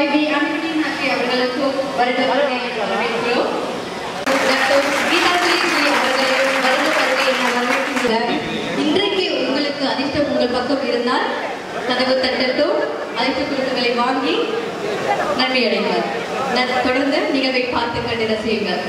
YB Amity Happy அவர்களுக்கு வருட வரவேற்கிறோம். டாக்டர் கீதாஞ்சலி அவர்களையும் வருட வருகை வரவேற்கின்றனர். இன்றைக்கு உங்களுக்கு அதிர்ஷ்டம் உங்கள் பக்கம் இருந்தால் கதவு தட்டட்டும், அழைப்பு குழுக்களை வாங்கி நன்மை அடைங்கள். தொடர்ந்து நிகழ்வை பார்த்து கண்டு ரசியுங்கள்.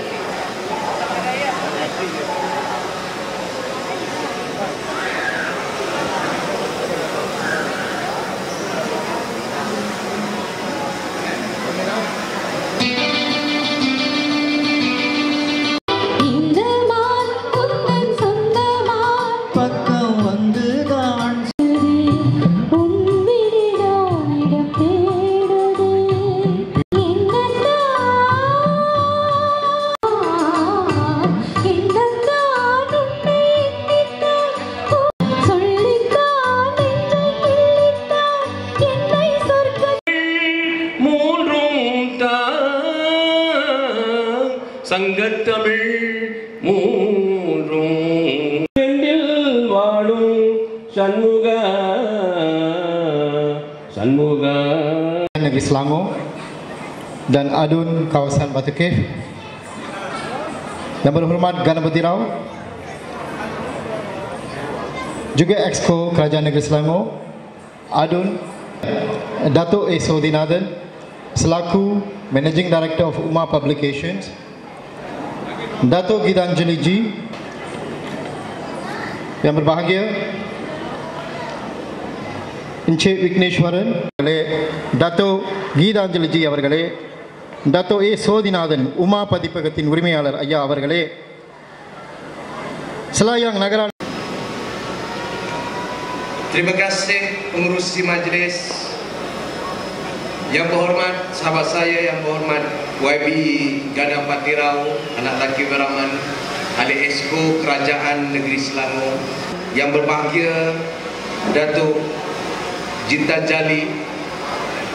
சங்கத்தமிழ் மூன்றும் வாழும் Shanmuga Shanmuga Negeri Selangor dan Adun kawasan Batu Cave. Yang berhormat Ganapati Rao, juga Exco Kerajaan Negeri Selangor, Adun Datuk A. Sodinathan selaku Managing Director of Uma Publications, Datuk Gitanjali Ji yang berbahagia, Encik Vikneshwaran, Datuk Gitanjali Ji அவர்களே, Datuk A. Sodinathan Uma பதிப்பகத்தின் உரிமையாளர் ஐயா அவர்களே, Selayang Nagara. Terima kasih pengurusi majlis. Yang berhormat sahabat saya yang berhormat YB Ganapati Rao, anak laki Beraman, ahli Exco Kerajaan Negeri Selangor. Yang berbahagia Datuk Gitanjali,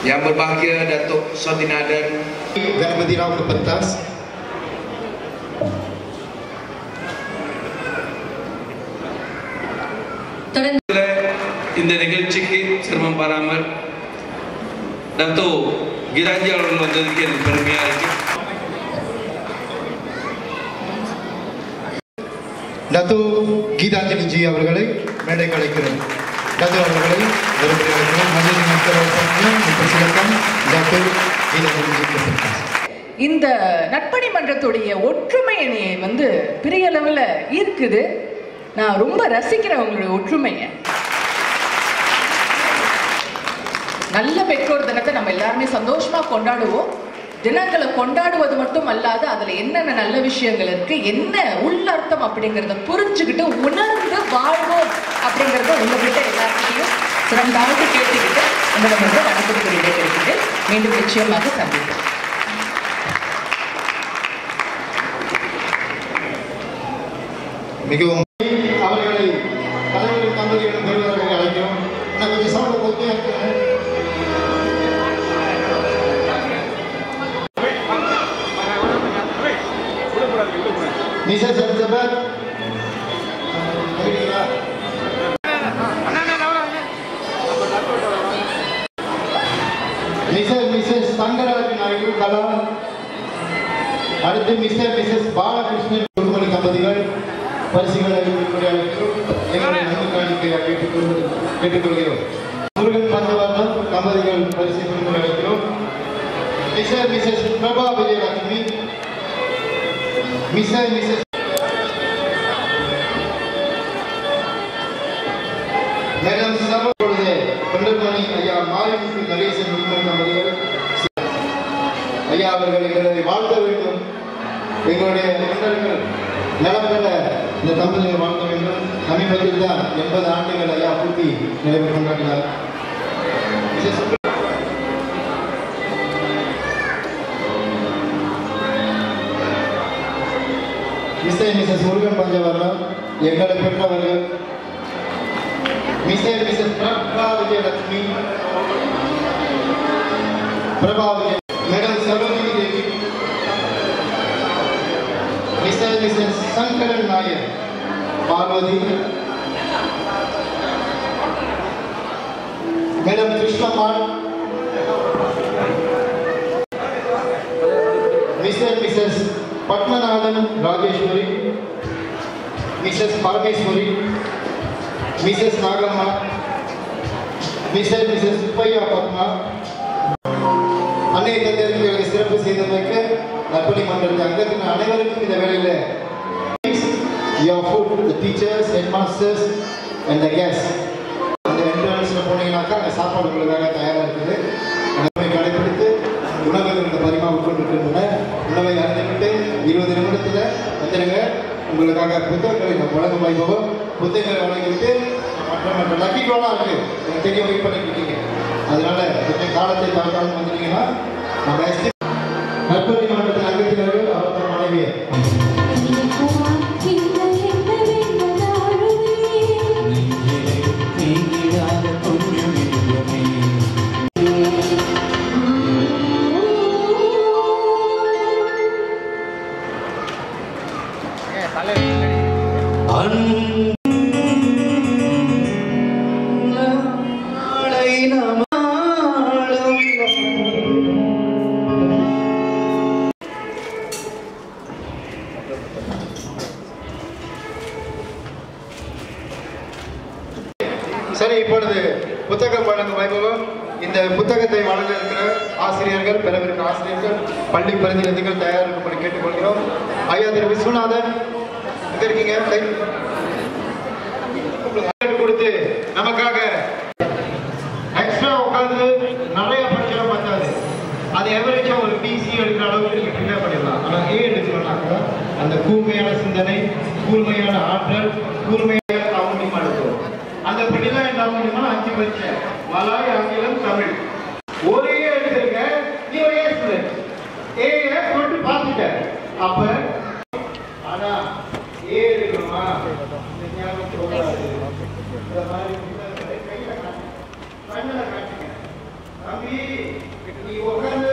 yang berbahagia Datuk Sodinathan Ganapati Rao ke pentas. இந்த நிகழ்ச்சிக்கு சிரமம் பாராமல் Datuk Gitanjali அவர்கள் வந்ததுக்கு எனக்கு பெருமையா இருக்கு. Datuk Gitanjali Ji அவர்களை மேடைக்கு அழைக்கிறோம். Datuk அவர்களை வருகை அழைக்கிறோம். மஞ்சள் மக்களவையை முப்பசிலக்கம் Datuk Gitanjali Ji ke pentas. இந்த நட்பணி மன்றத்துடைய ஒற்றுமை வந்து பெரிய அளவில் இருக்குது. நான் ரொம்ப ரசிக்கிறேன் உங்களுடைய ஒற்றுமையை. நல்ல பெற்றோர் தினத்தை நம்ம எல்லாருமே சந்தோஷமா கொண்டாடுவோம். தினங்களை கொண்டாடுவது மட்டும் அல்லாது அதுல என்னென்ன நல்ல விஷயங்கள் இருக்கு, என்ன உள்ளர்த்தம் அப்படிங்கறத புரிஞ்சுக்கிட்டு உணர்ந்து வாழ்வோம் அப்படிங்கறத உங்ககிட்ட எல்லாத்தையும் சிறந்தாவது கேட்டுக்கிட்டு உங்களிடமிருந்து வணக்கத்துக்கு இடைபெறுகிறது. மீண்டும் நிச்சயமாக சந்திப்போம். மிகவும் அவர்களை தலைவர்கள் தம்பதிகளும் பெறுவதற்கு அழைக்கிறோம். நான் கொஞ்சம் சவுண்ட் கொத்தியா இருக்கிறேன். Mrs. Elizabeth, Mrs. Sangaraj Naidu Kala, அடுத்து Mrs. பாலகிருஷ்ணன் குடும்பி தம்பதிகள் பரிசுகளை எங்களை நன்கு காணிக்கையாக கேட்டுக்கொள்கிறோம். முருகன் பஞ்சவர்ணம் தம்பதிகள் பரிசு அழைக்கிறோம். Mrs. Prabha Vijayalakshmi, Mrs. Madam சபையுடைய தொண்டர்மணி ஐயா மாரிமுத்து நடேசன் குடும்பம் தம்பதிகள் ஐயா அவர்கள் எங்களை வாழ்த்த வேண்டும். எங்களுடைய தொண்டர்கள் நலம் பெற இந்த தம்பதிகள் வாழ்த்த வேண்டும். சமீபத்தில் தான் 80 ஆண்டுகள் ஐயா பூர்த்தி நிறைவு கொண்டாடினார். மிஸ்ஸஸ் முருகன் பஞ்சவர்ணம் எங்களை பெற்றவர்கள். Mrs Prabha Vijayalakshmi, Prabha Vijaya madam Sarojini Devi, Mrs Sankaran Nair, Parvathi, madam Krishnammal, Anand Rajeshwari, Mrs. Parameswari, Mrs. Nagamma, Mrs. Supaya Padma, அன்னைய தந்தையர்களுக்கு சிறப்பு செய்தமைக்கு நற்பணி மன்றத்தின் அங்கத்தின் அனைவருக்கும் இந்த வேளையில் your food, the teachers, headmasters and the guests. அந்த என்ட்ரன்ஸ்ல போனீங்கன்னாக்கா அங்கே சாப்பாடு உங்களுக்காக தயாராக இருக்குது. அதை கடைபிடித்து உணவுகள் இந்த பரிமாறிக்கொண்டிருக்கின்றன. உணவை அருந்திவிட்டு 20 நிமிடத்தில் வந்துடுங்க. உங்களுக்காக புத்தகங்களை நம்ம வழங்கும் வைபவம். புத்தகங்களை வழங்கிவிட்டு மற்ற லக்கி ட்ராலாம் இருக்கு, எனக்கு தெரிய வெயிட் பண்ணிட்டு இருக்கீங்க. அதனால கொஞ்சம் காலத்தை தாழ்த்தாமல் வந்துட்டீங்கன்னா நம்ம நற்பணி மன்றத்தின் அங்கத்தினர்கள் அவர்கள் மனைவியை சரி. இப்பொழுது புத்தகம் வழங்கும் வைபவம். இந்த புத்தகத்தை வழங்க இருக்கிற ஆசிரியர்கள், பெறவிருக்கிற ஆசிரியர்கள், பள்ளி பிரதிநிதிகள் தயார் இருக்கும்படி கேட்டுக்கொள்கிறோம். ஐயா திரு விஸ்வநாதன் எங்க இருக்கீங்க? கொடுத்து நமக்காக எக்ஸ்ட்ரா உட்காந்து நிறைய படிச்சா பார்த்தாது. அது எவரேஜா ஒரு பிசி எடுக்கிற அளவுக்கு நீங்க ப்ரிப்பேர் பண்ணிடலாம். ஆனால் ஏ எடுக்கணும்னாக்க அந்த கூர்மையான சிந்தனை, கூர்மையான ஆற்றல், கூர்மையான கவுண்டிங் எடுக்கும். அந்த படிதான் என்ன முடியுமா? 5 பரீட்சை, மலாய், ஆங்கிலம், தமிழ். ஒரே எடுத்துருங்க. நீ ஒரு ஏ ஸ்டூடெண்ட், ஏ போட்டு பார்த்துட்ட. அப்ப ஆனா ஏ எடுக்கணுமா? இந்த மாதிரி கையில காட்டுங்க, கண்ணில் காட்டுங்க. தம்பி நீ உட்காந்து